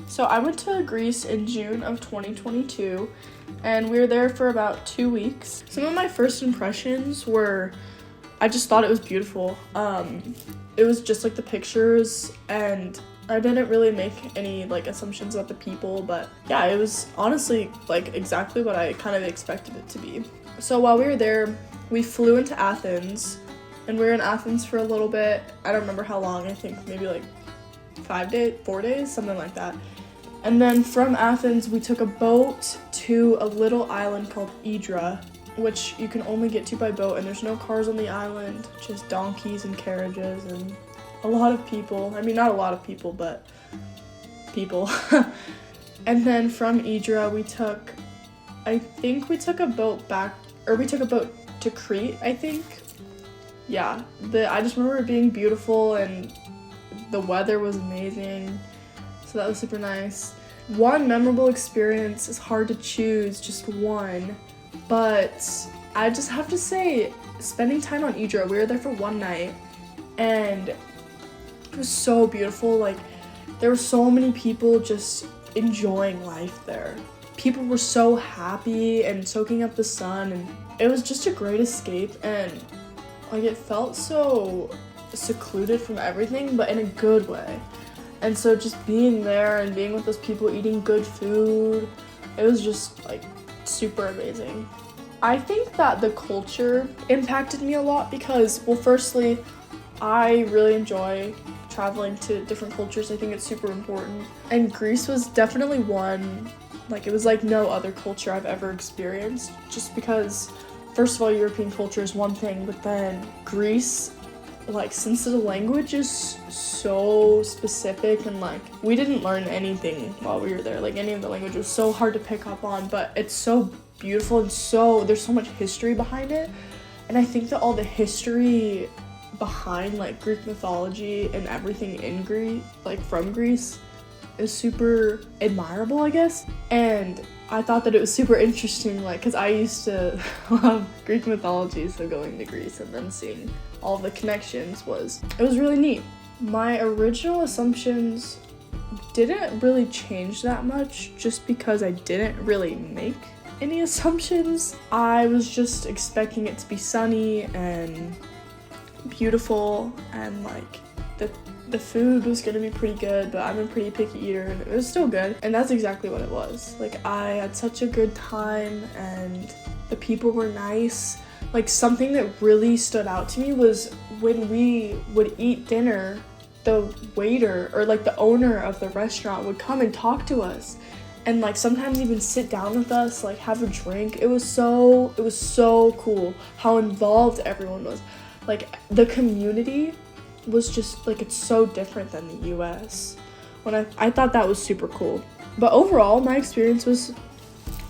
So I went to Greece in June of 2022, and we were there for about 2 weeks. Some of my first impressions were, I just thought it was beautiful. It was just like the pictures, and I didn't really make any like assumptions about the people, but yeah, it was honestly like exactly what I kind of expected it to be. So while we were there, we flew into Athens, and we were in Athens for a little bit. I don't remember how long, I think maybe like 4 days, something like that. And then from Athens, we took a boat to a little island called Hydra, which you can only get to by boat, and there's no cars on the island, just donkeys and carriages and a lot of people. I mean, not a lot of people, but people. And then from Hydra, we took a boat back, or we took a boat to Crete, I think. Yeah, I just remember it being beautiful, and the weather was amazing, so that was super nice. One memorable experience is hard to choose, just one, but I just have to say, spending time on Hydra, we were there for one night, and it was so beautiful. Like, there were so many people just enjoying life there. People were so happy and soaking up the sun, and it was just a great escape, and like it felt so secluded from everything, but in a good way. And so just being there and being with those people, eating good food, it was just like super amazing. I think that the culture impacted me a lot because, well, firstly, I really enjoy traveling to different cultures. I think it's super important. And Greece was definitely one, like it was like no other culture I've ever experienced, just because first of all, European culture is one thing, but then Greece, like, since the language is so specific, and like we didn't learn anything while we were there, like any of the language was so hard to pick up on, but it's so beautiful, and there's so much history behind it. And I think that all the history behind like Greek mythology and everything in Greece, like from Greece, is super admirable, I guess. And I thought that it was super interesting, like, because I used to love Greek mythology, so going to Greece and then seeing all the connections it was really neat. My original assumptions didn't really change that much, just because I didn't really make any assumptions. I was just expecting it to be sunny and beautiful, and like the food was gonna be pretty good, but I'm a pretty picky eater, and it was still good, and that's exactly what it was. Like, I had such a good time, and the people were nice. Like, something that really stood out to me was when we would eat dinner, the waiter or like the owner of the restaurant would come and talk to us, and like sometimes even sit down with us, like have a drink. It was so cool how involved everyone was. Like, the community was just like, it's so different than the US. When I thought that was super cool. But overall, my experience was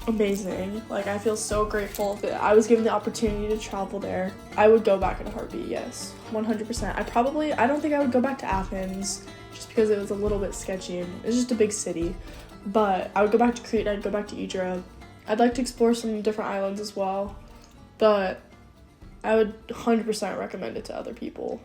amazing. Like, I feel so grateful that I was given the opportunity to travel there. I would go back in a heartbeat, yes, 100%. I don't think I would go back to Athens, just because it was a little bit sketchy and it's just a big city. But I would go back to Crete, I'd go back to Hydra. I'd like to explore some different islands as well, but I would 100% recommend it to other people.